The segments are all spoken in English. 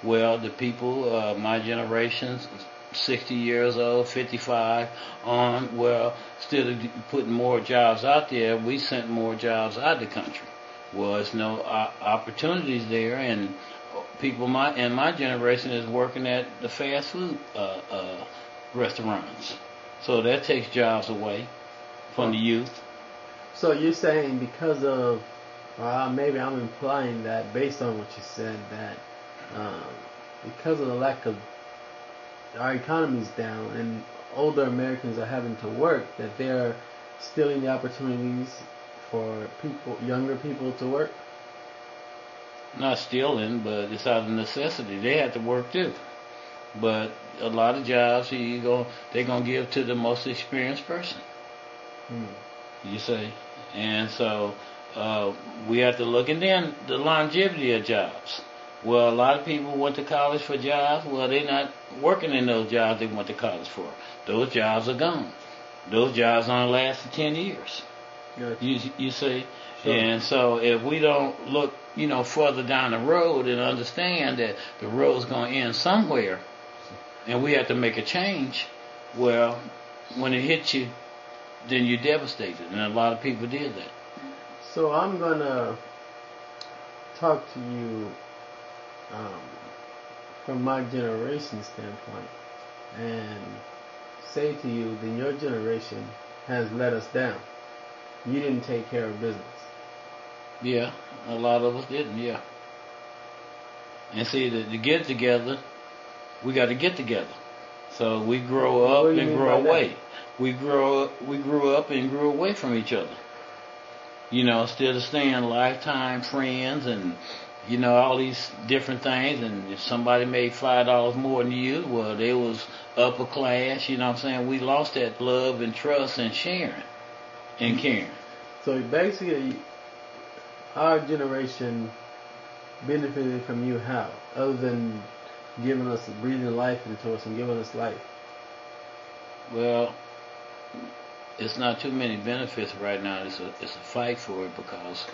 Well, the people, my generation's 60 years old, 55 on, well, instead of putting more jobs out there, we sent more jobs out of the country. Well, there's no opportunities there, and people in my generation is working at the fast food restaurants. So that takes jobs away from the youth. So you're saying because of, maybe I'm implying that based on what you said, that because of the lack of, our economy's down and older Americans are having to work, that they're stealing the opportunities for people, younger people to work? Not stealing, but it's out of necessity. They have to work too. But a lot of jobs they're gonna give to the most experienced person. You see, and so we have to look, and then the longevity of jobs. Well, a lot of people went to college for jobs. Well, they're not working in those jobs they went to college for. Those jobs are gone. Those jobs only lasted 10 years. Good. You see, Sure. and so if we don't look, further down the road and understand that the road's going to end somewhere, and we have to make a change, well, when it hits you, then you're devastated, and a lot of people did that. So I'm gonna talk to you from my generation standpoint, and say to you that your generation has let us down. You didn't take care of business. Yeah, a lot of us didn't. Yeah, and see, to get together, we got to get together. So we grow up and grow away. We grew up and grew away from each other. Instead of staying lifetime friends and all these different things. And if somebody made $5 more than you, well, they was upper class. You know what I'm saying? We lost that love and trust and sharing and caring. So basically, our generation benefited from you how? Other than giving us, breathing life into us and giving us life. Well, it's not too many benefits right now. It's a fight for it because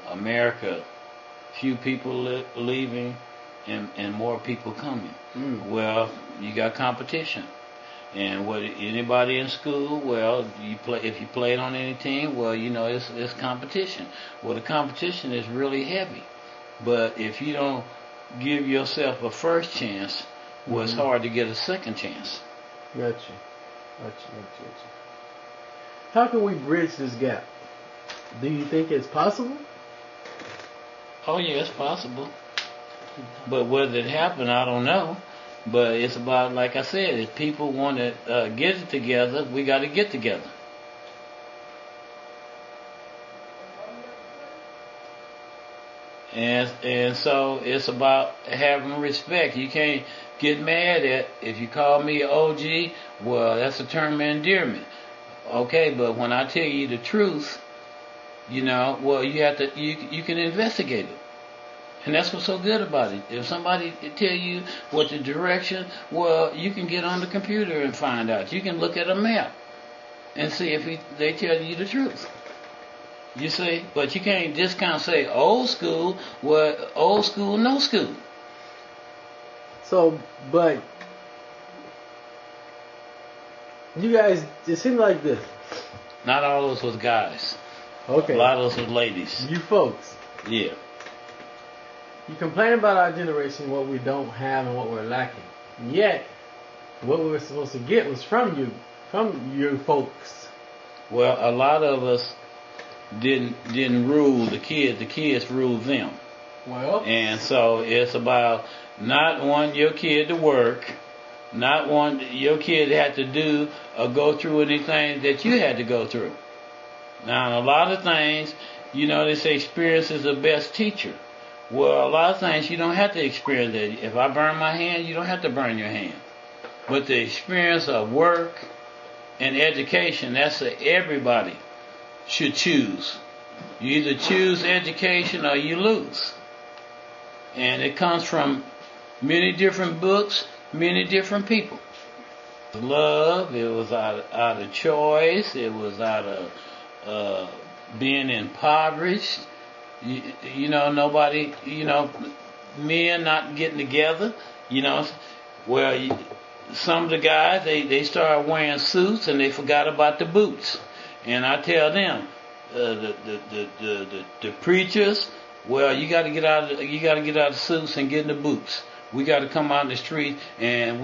America, few people leaving and more people coming. Well, you got competition. And what anybody in school, well, if you played on any team, well, it's competition. Well, the competition is really heavy. But if you don't give yourself a first chance, well, it's hard to get a second chance. Gotcha. How can we bridge this gap? Do you think it's possible? Oh, yeah, it's possible. But whether it happen, I don't know. But it's about, like I said, if people want to get it together, we got to get together. And so it's about having respect. You can't get mad at if you call me OG. Well, that's a term of endearment. Okay, but when I tell you the truth, well, you have to you can investigate it. And that's what's so good about it. If somebody tell you what the direction, well, you can get on the computer and find out. You can look at a map and see if they tell you the truth. You see? But you can't discount, say, old school, well, old school, no school. So, but you guys, it seemed like this. Not all of us was guys. Okay. A lot of us was ladies. You folks. Yeah. You complain about our generation, what we don't have and what we're lacking. Yet, what we were supposed to get was from you folks. Well, a lot of us didn't rule the kids. The kids ruled them. Well. And so it's about not wanting your kid to work, not wanting your kid to have to do or go through anything that you had to go through. Now, a lot of things, they say experience is the best teacher. Well, a lot of things you don't have to experience that. If I burn my hand, you don't have to burn your hand. But the experience of work and education, that's what everybody should choose. You either choose education or you lose. And it comes from many different books, many different people. Love, it was out of choice, it was out of being impoverished. Nobody, men not getting together. You know, well, some of the guys they started wearing suits and they forgot about the boots. And I tell them, the preachers, well, you got to get out of the suits and get in the boots. We got to come out in the street, and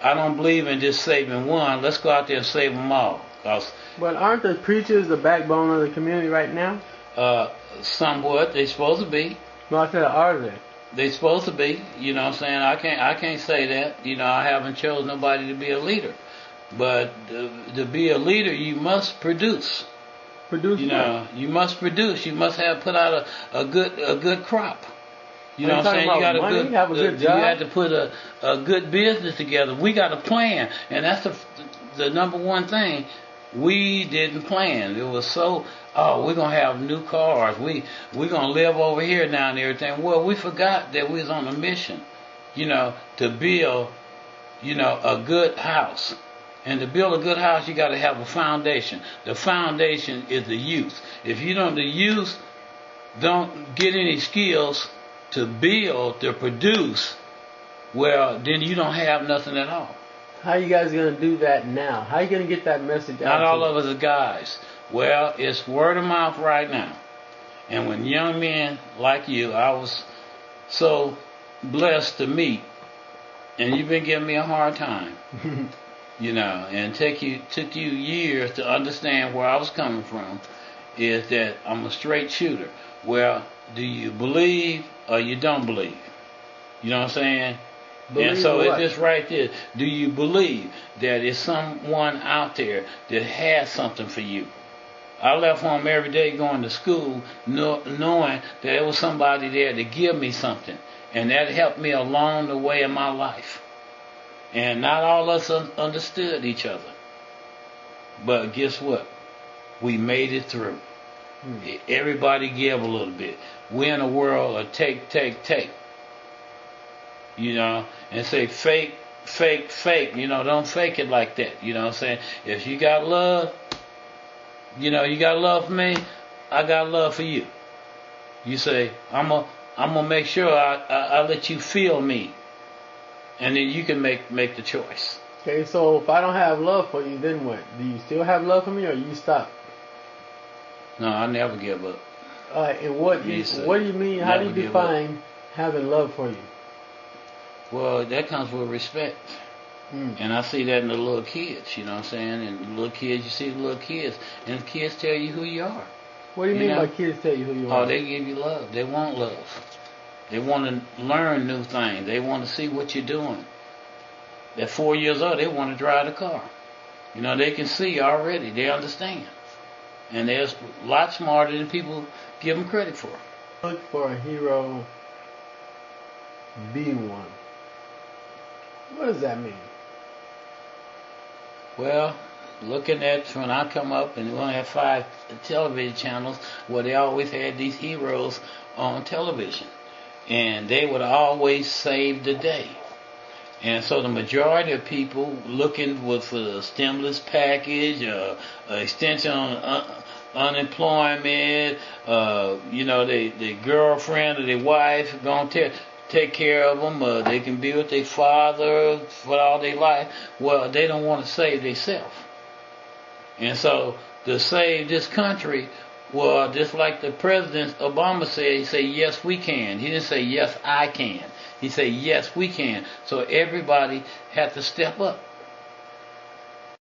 I don't believe in just saving one. Let's go out there and save them all. But aren't the preachers the backbone of the community right now? Somewhat, they supposed to be. Well, I said, are they? They supposed to be. You know what I'm saying? I can't say that. You know, I haven't chosen nobody to be a leader. But to be a leader, you must produce. Produce you know, what? You must produce. You must have put out a good crop. You know what I'm saying? You got a good job. You had to put a good business together. We got a plan, and that's the number one thing. We didn't plan. It was so, we're gonna have new cars. We're gonna live over here now and everything. Well, we forgot that we was on a mission, you know, to build, you know, a good house. And to build a good house, you got to have a foundation. The foundation is the youth. If the youth don't get any skills to build, to produce, well, then you don't have nothing at all. How you guys going to do that now? How you going to get that message out? Not all of us are guys. Well, it's word of mouth right now. And when young men like you, I was so blessed to meet, and you've been giving me a hard time. You know, and took you years to understand where I was coming from, is that I'm a straight shooter. Well, do you believe or you don't believe? You know what I'm saying? Believe and so what? it's just right there. Do you believe that there's someone out there that has something for you? I left home every day going to school knowing that there was somebody there to give me something. And that helped me along the way in my life. And not all of us understood each other. But guess what? We made it through. Everybody give a little bit. We're in a world of take. You know, and say fake. You know, don't fake it like that. You know what I'm saying? If you got love, you know, you got love for me, I got love for you. You say, I'm gonna make sure I let you feel me. And then you can make the choice. Okay, so if I don't have love for you, then what? Do you still have love for me, or you stop? No, I never give up. And what do you mean? How do you define having love for you? Well, that comes with respect. And I see that in the little kids, you know what I'm saying? And the little kids, you see the little kids, and the kids tell you who you are. What do you mean by kids tell you who you are? Oh, they give you love. They want love. They want to learn new things. They want to see what you're doing. At 4 years old, they want to drive the car. You know, they can see already. They understand. And they're a lot smarter than people give them credit for. Look for a hero, be one. What does that mean? Well, looking at when I come up, and we only have 5 television channels where they always had these heroes on television. And they would always save the day. And so the majority of people looking for a stimulus package, extension on unemployment, you know, their girlfriend or their wife going to take care of them. They can be with their father for all their life. Well, they don't want to save themselves. And so to save this country, well, just like the President Obama said, he said, yes, we can. He didn't say, yes, I can. He said, yes, we can. So everybody had to step up.